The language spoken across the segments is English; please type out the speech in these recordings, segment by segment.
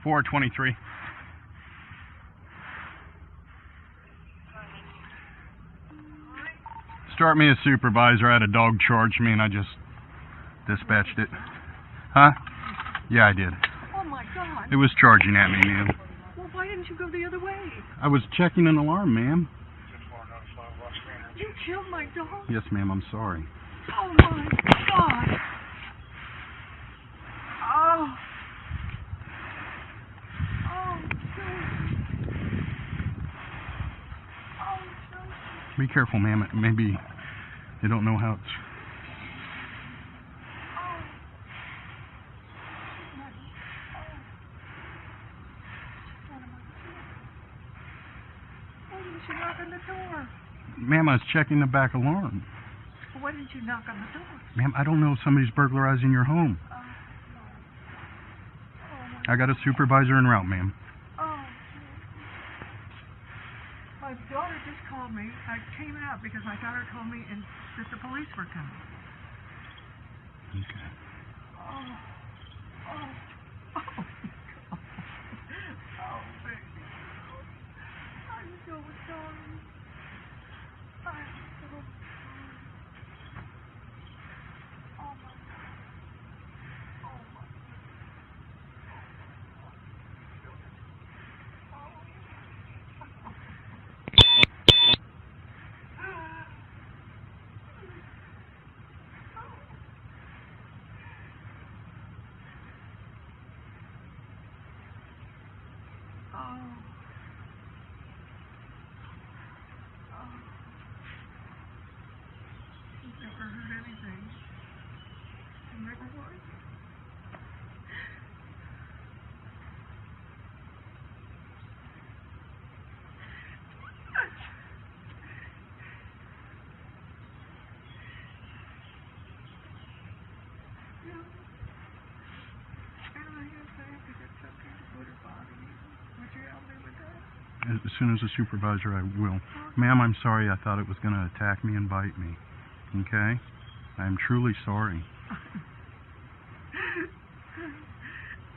423. Start me as supervisor. I had a dog charge me and I just dispatched it. Huh? Yeah, I did. Oh my God. It was charging at me, ma'am. Well, why didn't you go the other way? I was checking an alarm, ma'am. You killed my dog? Yes, ma'am, I'm sorry. Oh my God. Oh. Oh, Be careful, ma'am. Maybe they don't know how it's... Why didn't you knock on the door? Ma'am, I was checking the back alarm. Why didn't you knock on the door? Ma'am, I don't know if somebody's burglarizing your home. I got a supervisor en route, ma'am. My daughter just called me. I came out because my daughter told me that the police were coming. Okay. Baby. I'm so sorry. I'm so sorry. Oh my God. Oh my God. Never heard anything. Never was. As soon as a supervisor, I will. Ma'am, I'm sorry. I thought it was going to attack me and bite me. Okay? I'm truly sorry.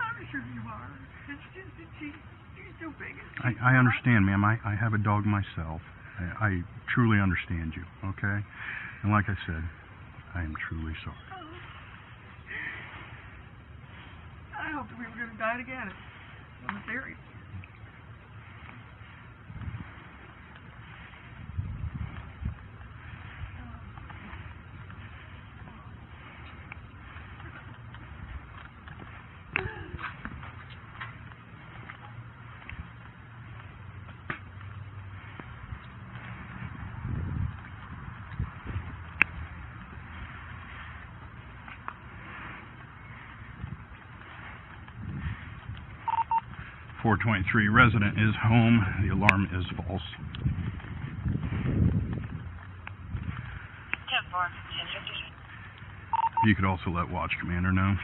I'm sure you are. It's just that she's so big. I understand, ma'am. I have a dog myself. I truly understand you. Okay? And like I said, I am truly sorry. I hoped we were going to die together. I'm serious. .423 resident is home. The alarm is false. 10-4. You could also let watch commander know.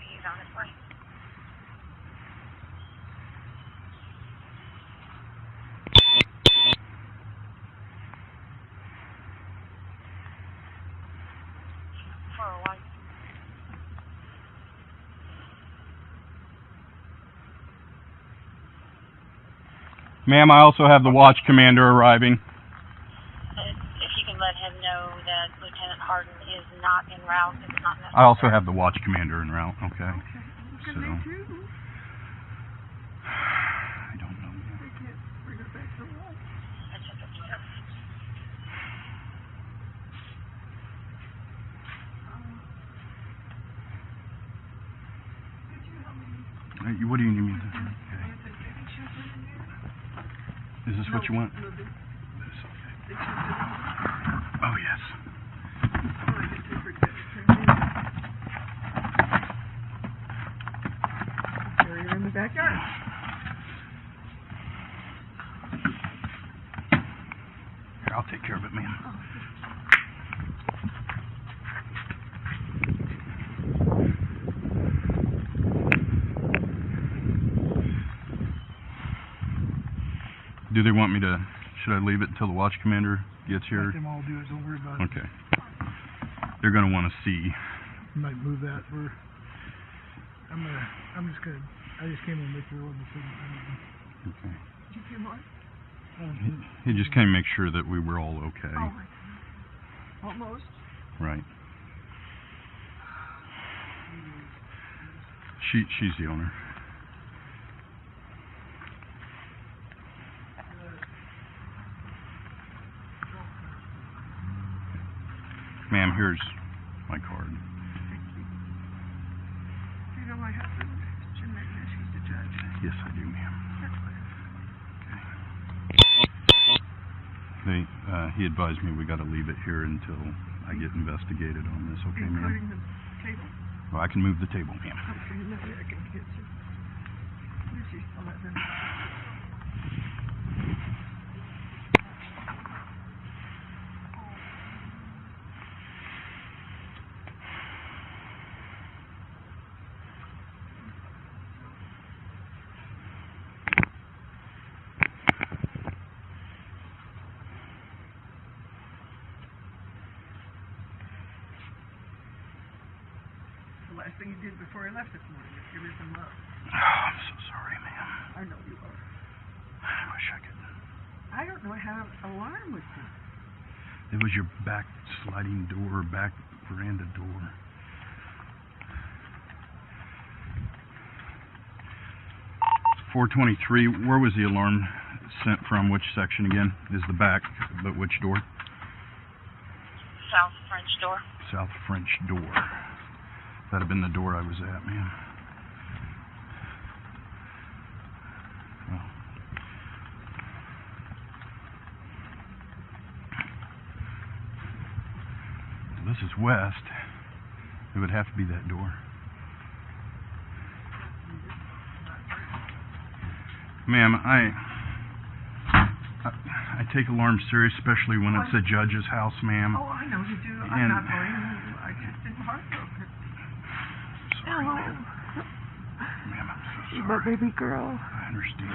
He's on his way. For a while. Ma'am, I also have the watch commander arriving. If you can let him know that Lieutenant Harden is not en route, it's not necessary. I also have the watch commander en route, okay? Okay. So, They do. I don't know. They can't bring her back to life. That's just what you said. What do you need me to do? Okay. Is this what you want? No, This, okay. Oh, yes. You're in the backyard. Here, I'll take care of it, ma'am. Do they want me to, should I leave it until the watch commander gets here? Let them all do it, don't worry about it. Okay. They're going to want to see. You might move that for I'm just good. I just came in to make sure it wasn't a signal. Okay. Did you hear what? He just came to make sure that we were all okay. Oh, my God. Almost. Right. She's the owner. Ma'am, here's my card. Do you know my husband, Jim McNish? He's the judge. Yes, I do, ma'am. That's what He advised me we got to leave it here until I get investigated on this. Okay, ma'am? including the table? Well, I can move the table, ma'am. Okay, maybe I can get you. Where's he? 11. The last thing he did before he left this morning was give her some love. Oh, I'm so sorry, ma'am. I know you are. I wish I could. I don't know how alarm was done. It was your back sliding door, back veranda door. It's 423. Where was the alarm sent from? Which section again? Is the back, but which door? South French door. South French door. That'd have been the door I was at, ma'am. Well. This is west. It would have to be that door. Ma'am, I take alarms serious, especially when it's a judge's house, ma'am. Oh, I know you do. I'm not blaming you. I just am heartbroken. Sorry, ma'am, I'm so sorry. My baby girl. I understand.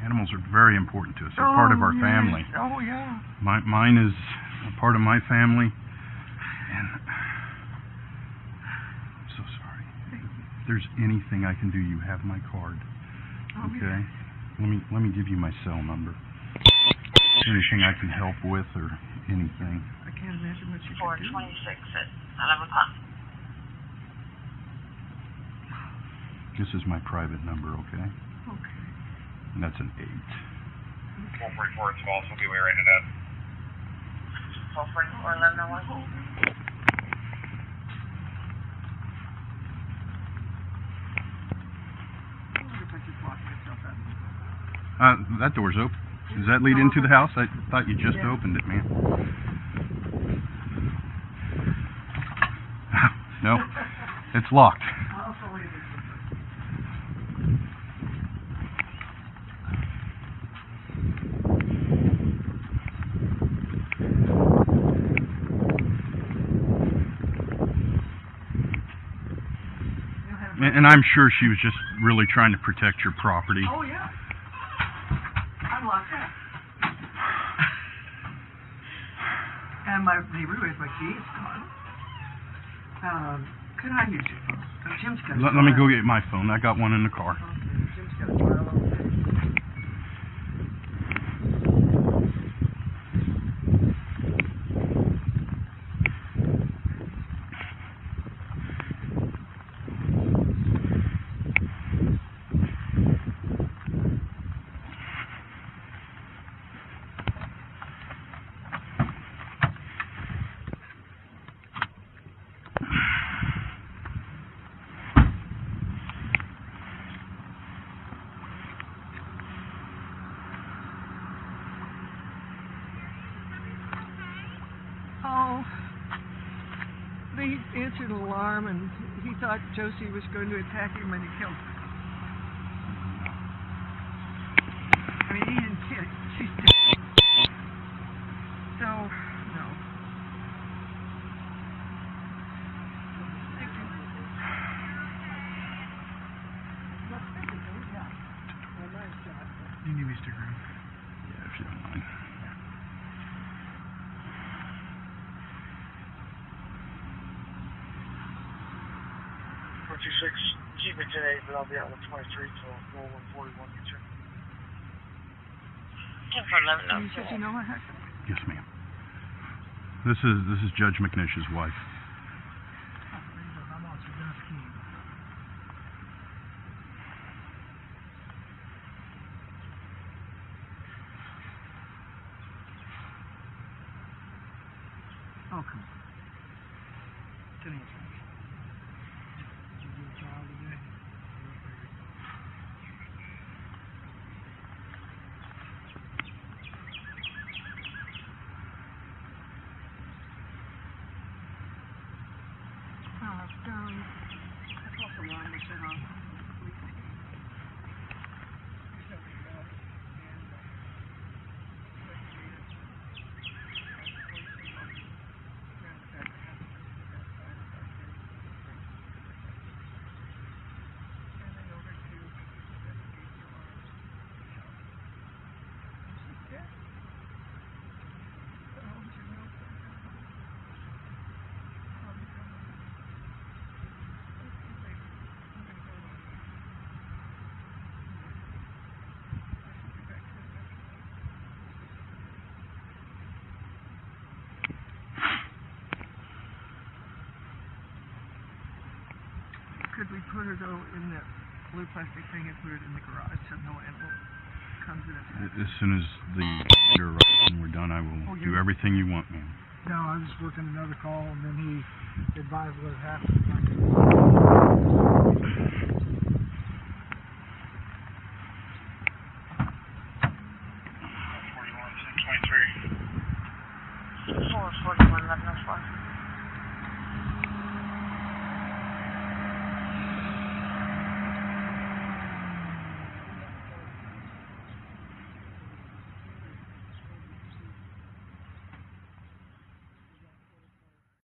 Animals are very important to us. They're part of our family. Oh, yeah. Mine is a part of my family, and I'm so sorry. If there's anything I can do, you have my card. Okay? Let me give you my cell number. Anything I can help with or anything. I can't imagine what you 426 at 11 o'clock. This is my private number, okay? Okay. And that's an 8. 444 small, so we'll be right into that. 444 1101. If I just lock myself out. That door's open. Does that lead into the house? I thought you just opened it, ma'am. No, it's locked. I'll follow you. And I'm sure she was just really trying to protect your property. Oh, yeah. I'm locked up. And my neighbor who has my key is gone. Could I use your phone? Jim's got Let me go get my phone. I got one in the car. Okay, Jim's got a file over there. Oh, they answered an alarm, and he thought Josie was going to attack him, and he killed her. I mean, he didn't kill her. She's dead. So, no. Thank you. You need me to stick around? Yeah, if you don't mind. 426, keep it today, but I'll be out on the 23 till 4141 gets here. 10 for 11, no. You said you know what happened? Yes, ma'am. This is Judge McNish's wife. I'm on some gun scheme. Oh, come on. Tell me what's wrong. Did you do a trial today? I thought the alarm was set off. Could we put her though in that blue plastic thing and put it in the garage so no animal comes in it? As soon as you're and we're done, I will do everything you want, ma'am. No, I was just working another call, and then he advised what happened. 41, 23. 441, 1104.